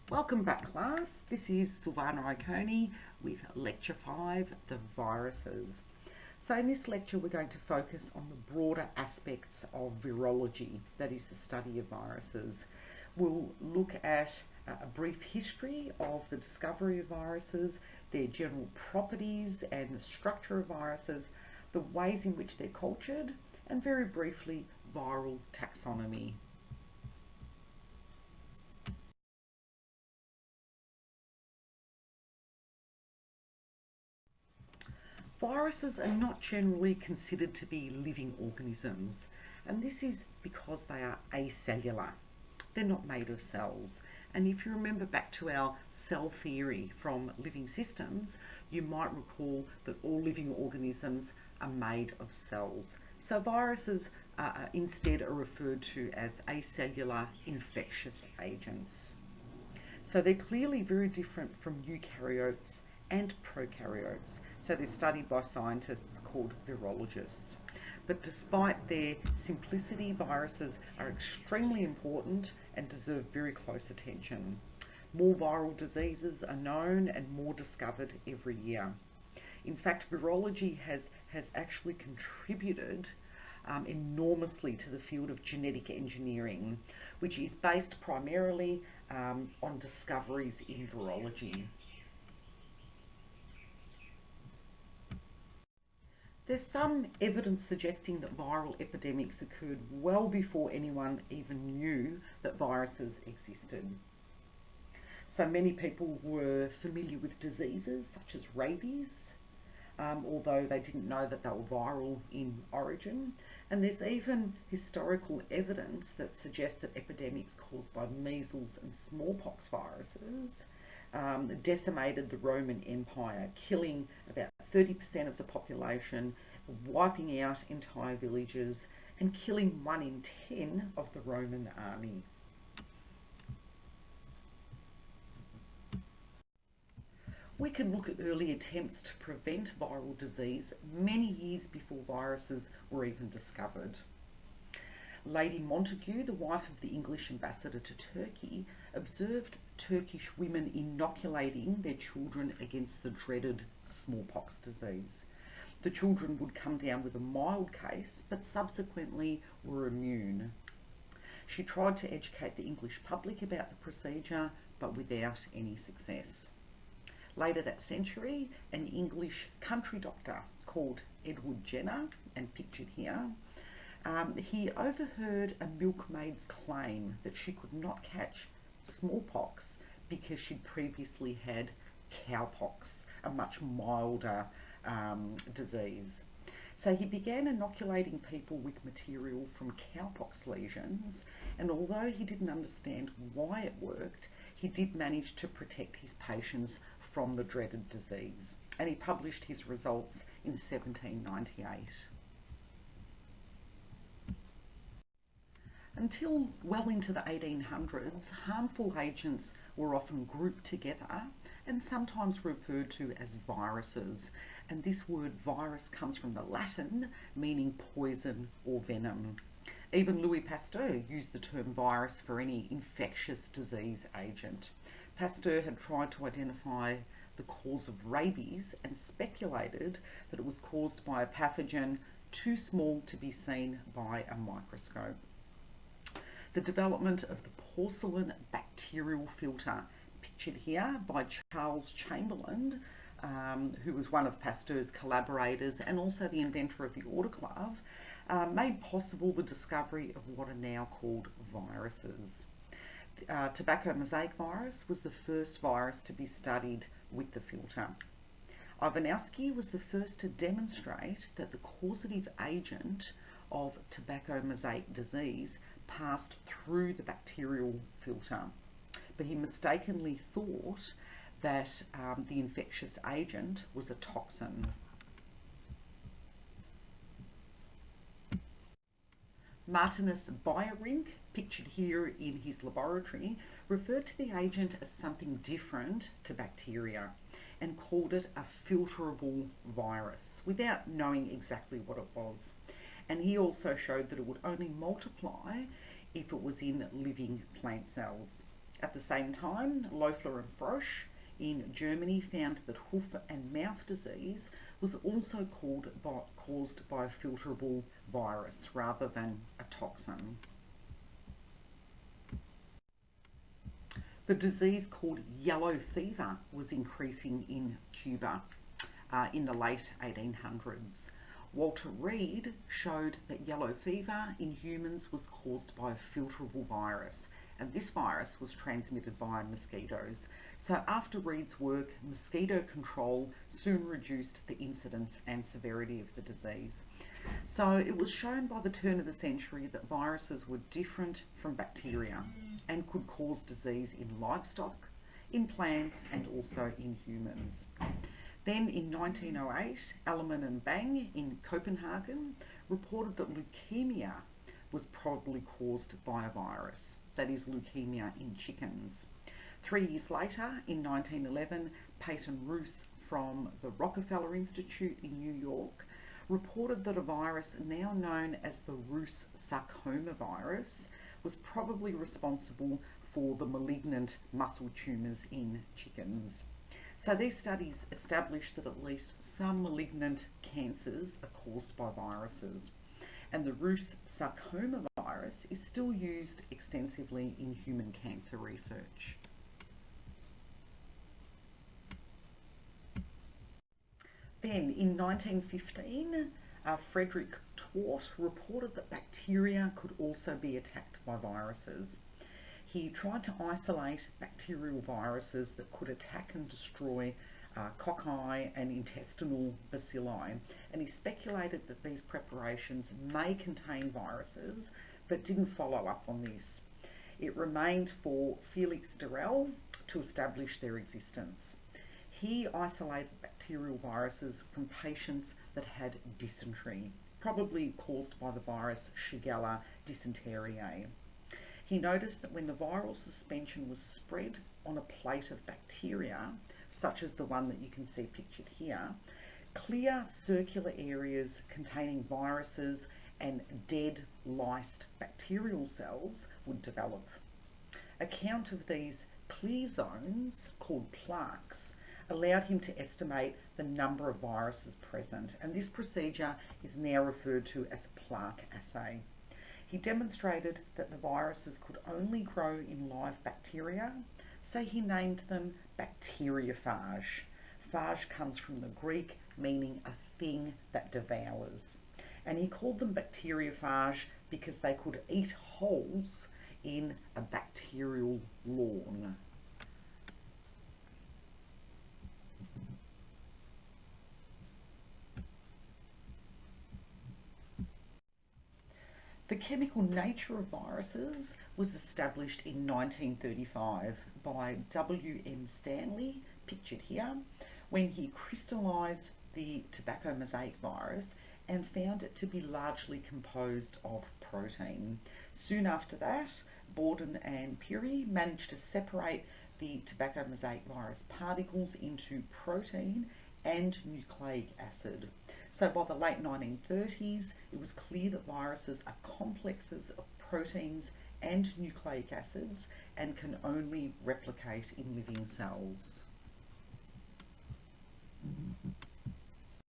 Welcome back, class. This is Silvana Iconi with Lecture 5, The Viruses. So in this lecture we're going to focus on the broader aspects of virology, that is the study of viruses. We'll look at a brief history of the discovery of viruses, their general properties and the structure of viruses, the ways in which they're cultured, and very briefly, viral taxonomy. Viruses are not generally considered to be living organisms, and this is because they are acellular. They're not made of cells. And if you remember back to our cell theory from living systems, you might recall that all living organisms are made of cells. So viruses instead are referred to as acellular infectious agents. So they're clearly very different from eukaryotes and prokaryotes. So they're studied by scientists called virologists. But despite their simplicity, viruses are extremely important and deserve very close attention. More viral diseases are known and more discovered every year. In fact, virology has actually contributed enormously to the field of genetic engineering, which is based primarily on discoveries in virology. There's some evidence suggesting that viral epidemics occurred well before anyone even knew that viruses existed. So many people were familiar with diseases such as rabies, although they didn't know that they were viral in origin. And there's even historical evidence that suggests that epidemics caused by measles and smallpox viruses decimated the Roman Empire, killing about 30% of the population, wiping out entire villages, and killing 1 in 10 of the Roman army. We can look at early attempts to prevent viral disease many years before viruses were even discovered. Lady Montagu, the wife of the English ambassador to Turkey, observed Turkish women inoculating their children against the dreaded smallpox disease. The children would come down with a mild case, but subsequently were immune. She tried to educate the English public about the procedure, but without any success. Later that century, an English country doctor called Edward Jenner, and pictured here, he overheard a milkmaid's claim that she could not catch smallpox because she'd previously had cowpox, a much milder disease. So he began inoculating people with material from cowpox lesions, and although he didn't understand why it worked, he did manage to protect his patients from the dreaded disease, and he published his results in 1798. Until well into the 1800s, harmful agents were often grouped together and sometimes referred to as viruses. And this word virus comes from the Latin, meaning poison or venom. Even Louis Pasteur used the term virus for any infectious disease agent. Pasteur had tried to identify the cause of rabies and speculated that it was caused by a pathogen too small to be seen by a microscope. The development of the porcelain bacterial filter, pictured here by Charles Chamberlain, who was one of Pasteur's collaborators and also the inventor of the autoclave, made possible the discovery of what are now called viruses. Tobacco mosaic virus was the first virus to be studied with the filter. Ivanowski was the first to demonstrate that the causative agent of tobacco mosaic disease passed through the bacterial filter, but he mistakenly thought that the infectious agent was a toxin. Martinus Beijerinck, pictured here in his laboratory, referred to the agent as something different to bacteria and called it a filterable virus without knowing exactly what it was. And he also showed that it would only multiply if it was in living plant cells. At the same time, Loeffler and Frosch in Germany found that hoof and mouth disease was also caused by a filterable virus rather than a toxin. The disease called yellow fever was increasing in Cuba in the late 1800s. Walter Reed showed that yellow fever in humans was caused by a filterable virus, and this virus was transmitted by mosquitoes. So after Reed's work, mosquito control soon reduced the incidence and severity of the disease. So it was shown by the turn of the century that viruses were different from bacteria and could cause disease in livestock, in plants, and also in humans. Then in 1908, Ellerman and Bang in Copenhagen reported that leukemia was probably caused by a virus, that is, leukemia in chickens. 3 years later, in 1911, Peyton Roos from the Rockefeller Institute in New York reported that a virus now known as the Roos sarcoma virus was probably responsible for the malignant muscle tumours in chickens. So these studies established that at least some malignant cancers are caused by viruses, and the Roos sarcoma virus is still used extensively in human cancer research. Then in 1915, Frederick Twort reported that bacteria could also be attacked by viruses. He tried to isolate bacterial viruses that could attack and destroy cocci and intestinal bacilli, and he speculated that these preparations may contain viruses, but didn't follow up on this. It remained for Felix Darel to establish their existence. He isolated bacterial viruses from patients that had dysentery, probably caused by the virus Shigella dysenteriae. He noticed that when the viral suspension was spread on a plate of bacteria, such as the one that you can see pictured here, clear circular areas containing viruses and dead lysed bacterial cells would develop. A count of these clear zones, called plaques, allowed him to estimate the number of viruses present, and this procedure is now referred to as a plaque assay. He demonstrated that the viruses could only grow in live bacteria, so he named them bacteriophage. Phage comes from the Greek meaning a thing that devours. And he called them bacteriophage because they could eat holes in a bacterial lawn. The chemical nature of viruses was established in 1935 by W.M. Stanley, pictured here, when he crystallised the tobacco mosaic virus and found it to be largely composed of protein. Soon after that, Borden and Puri managed to separate the tobacco mosaic virus particles into protein and nucleic acid. So by the late 1930s, it was clear that viruses are complexes of proteins and nucleic acids and can only replicate in living cells.